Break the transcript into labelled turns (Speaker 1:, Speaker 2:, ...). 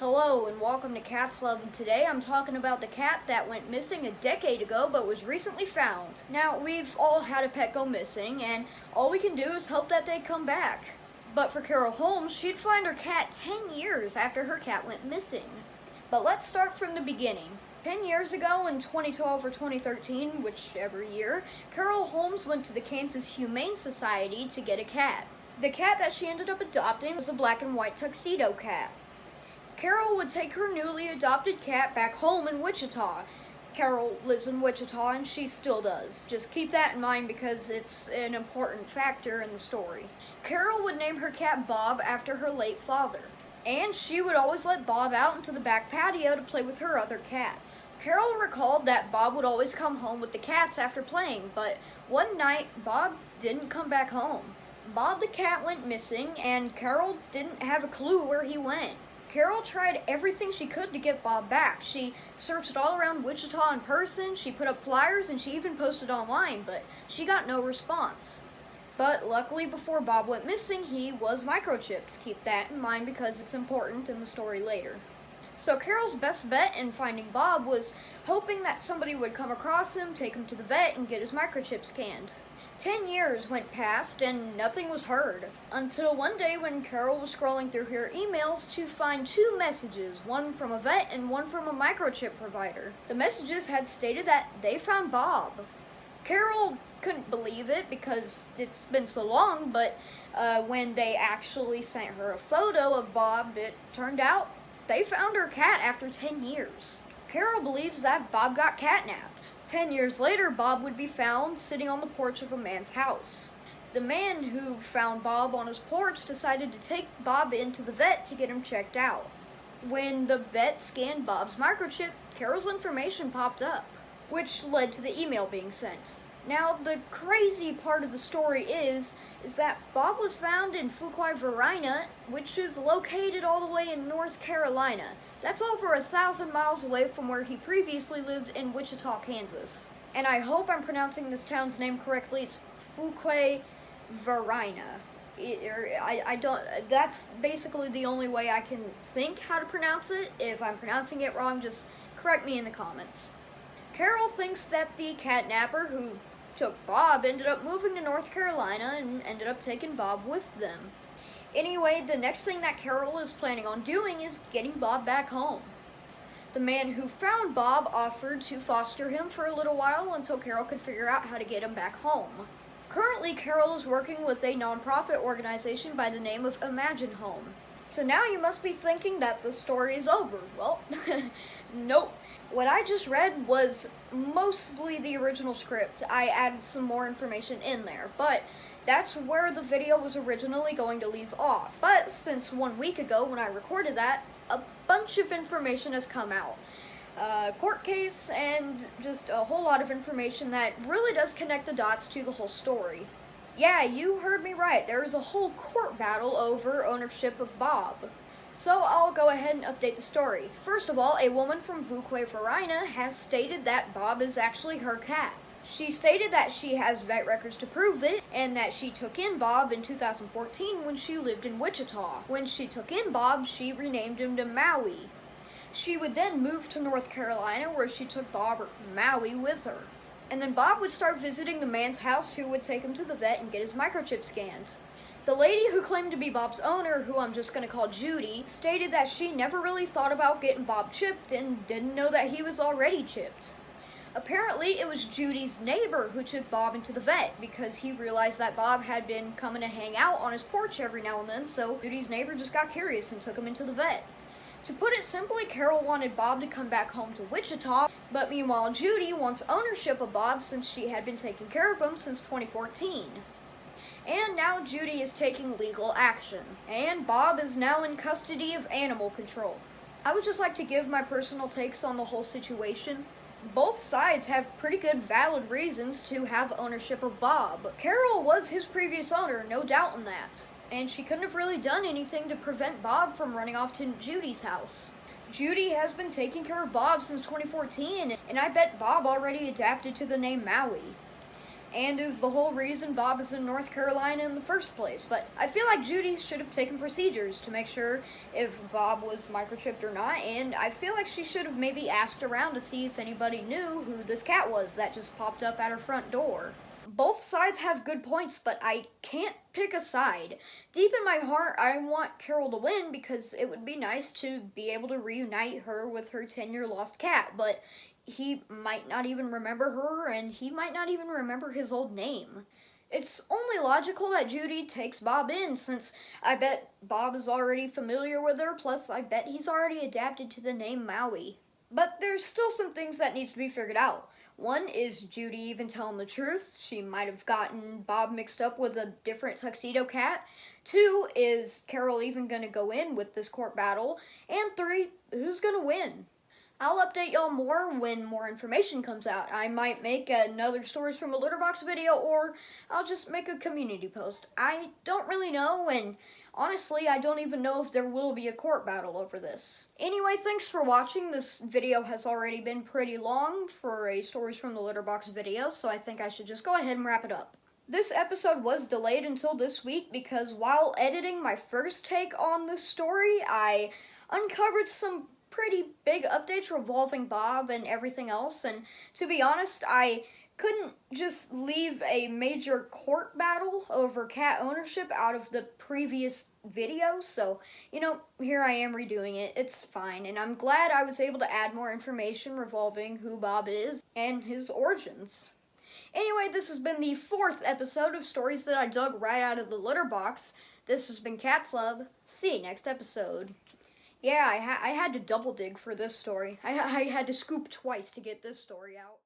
Speaker 1: Hello and welcome to Cat's Love, and today I'm talking about the cat that went missing a decade ago but was recently found. Now, we've all had a pet go missing, and all we can do is hope that they come back. But for Carol Holmes, she'd find her cat 10 years after her cat went missing. But let's start from the beginning. 10 years ago in 2012 or 2013, whichever year, Carol Holmes went to the Kansas Humane Society to get a cat. The cat that she ended up adopting was a black and white tuxedo cat. Carol would take her newly adopted cat back home in Wichita. Carol lives in Wichita and she still does. Just keep that in mind because it's an important factor in the story. Carol would name her cat Bob after her late father. And she would always let Bob out into the back patio to play with her other cats. Carol recalled that Bob would always come home with the cats after playing, but one night Bob didn't come back home. Bob the cat went missing and Carol didn't have a clue where he went. Carol tried everything she could to get Bob back. She searched all around Wichita in person, she put up flyers, and she even posted online, but she got no response. But luckily, before Bob went missing, he was microchipped. Keep that in mind because it's important in the story later. So Carol's best bet in finding Bob was hoping that somebody would come across him, take him to the vet, and get his microchip scanned. 10 years went past and nothing was heard, until one day when Carol was scrolling through her emails to find two messages, one from a vet and one from a microchip provider. The messages had stated that they found Bob. Carol couldn't believe it because it's been so long, but when they actually sent her a photo of Bob, it turned out they found her cat after 10 years. Carol believes that Bob got catnapped. 10 years later, Bob would be found sitting on the porch of a man's house. The man who found Bob on his porch decided to take Bob into the vet to get him checked out. When the vet scanned Bob's microchip, Carol's information popped up, which led to the email being sent. Now, the crazy part of the story is that Bob was found in Fuquay, Verina, which is located all the way in North Carolina. That's over 1,000 miles away from where he previously lived in Wichita, Kansas. And I hope I'm pronouncing this town's name correctly. It's Fuquay, Verina. That's basically the only way I can think how to pronounce it. If I'm pronouncing it wrong, just correct me in the comments. Carol thinks that the catnapper who took Bob ended up moving to North Carolina and ended up taking Bob with them. Anyway, the next thing that Carol is planning on doing is getting Bob back home. The man who found Bob offered to foster him for a little while until Carol could figure out how to get him back home. Currently, Carol is working with a nonprofit organization by the name of Imagine Home. So now you must be thinking that the story is over. Well, nope. What I just read was mostly the original script. I added some more information in there, but that's where the video was originally going to leave off. But since 1 week ago when I recorded that, a bunch of information has come out. Court case and just a whole lot of information that really does connect the dots to the whole story. Yeah, you heard me right. There is a whole court battle over ownership of Bob. So I'll go ahead and update the story. First of all, a woman from Fuquay, Verina has stated that Bob is actually her cat. She stated that she has vet records to prove it, and that she took in Bob in 2014 when she lived in Wichita. When she took in Bob, she renamed him to Maui. She would then move to North Carolina, where she took Bob or Maui with her. And then Bob would start visiting the man's house who would take him to the vet and get his microchip scanned. The lady who claimed to be Bob's owner, who I'm just going to call Judy, stated that she never really thought about getting Bob chipped and didn't know that he was already chipped. Apparently, it was Judy's neighbor who took Bob into the vet because he realized that Bob had been coming to hang out on his porch every now and then, so Judy's neighbor just got curious and took him into the vet. To put it simply, Carol wanted Bob to come back home to Wichita, but meanwhile Judy wants ownership of Bob since she had been taking care of him since 2014. And now Judy is taking legal action, and Bob is now in custody of animal control. I would just like to give my personal takes on the whole situation. Both sides have pretty good valid reasons to have ownership of Bob. Carol was his previous owner, no doubt in that. And she couldn't have really done anything to prevent Bob from running off to Judy's house. Judy has been taking care of Bob since 2014, and I bet Bob already adapted to the name Maui. and is the whole reason Bob is in North Carolina in the first place. But I feel like Judy should have taken procedures to make sure if Bob was microchipped or not, and I feel like she should have maybe asked around to see if anybody knew who this cat was that just popped up at her front door. Both sides have good points, but I can't pick a side. Deep in my heart, I want Carol to win because it would be nice to be able to reunite her with her 10-year lost cat, but he might not even remember her, and he might not even remember his old name. It's only logical that Judy takes Bob in, since I bet Bob is already familiar with her, plus I bet he's already adapted to the name Maui. But there's still some things that needs to be figured out. One, is Judy even telling the truth? She might have gotten Bob mixed up with a different tuxedo cat. Two, is Carol even going to go in with this court battle? And three, who's going to win? I'll update y'all more when more information comes out. I might make another Stories from a Litterbox video, or I'll just make a community post. I don't really know, and honestly, I don't even know if there will be a court battle over this. Anyway, thanks for watching. This video has already been pretty long for a Stories from the Litterbox video, so I think I should just go ahead and wrap it up. This episode was delayed until this week because while editing my first take on this story, I uncovered some pretty big updates revolving Bob and everything else, and to be honest, I couldn't just leave a major court battle over cat ownership out of the previous video, so, here I am redoing it. It's fine, and I'm glad I was able to add more information revolving who Bob is and his origins. Anyway, this has been the 4th episode of Stories That I Dug Right Out of the Litter Box. This has been Cat's Love. See you next episode. Yeah, I had to double dig for this story. I had to scoop twice to get this story out.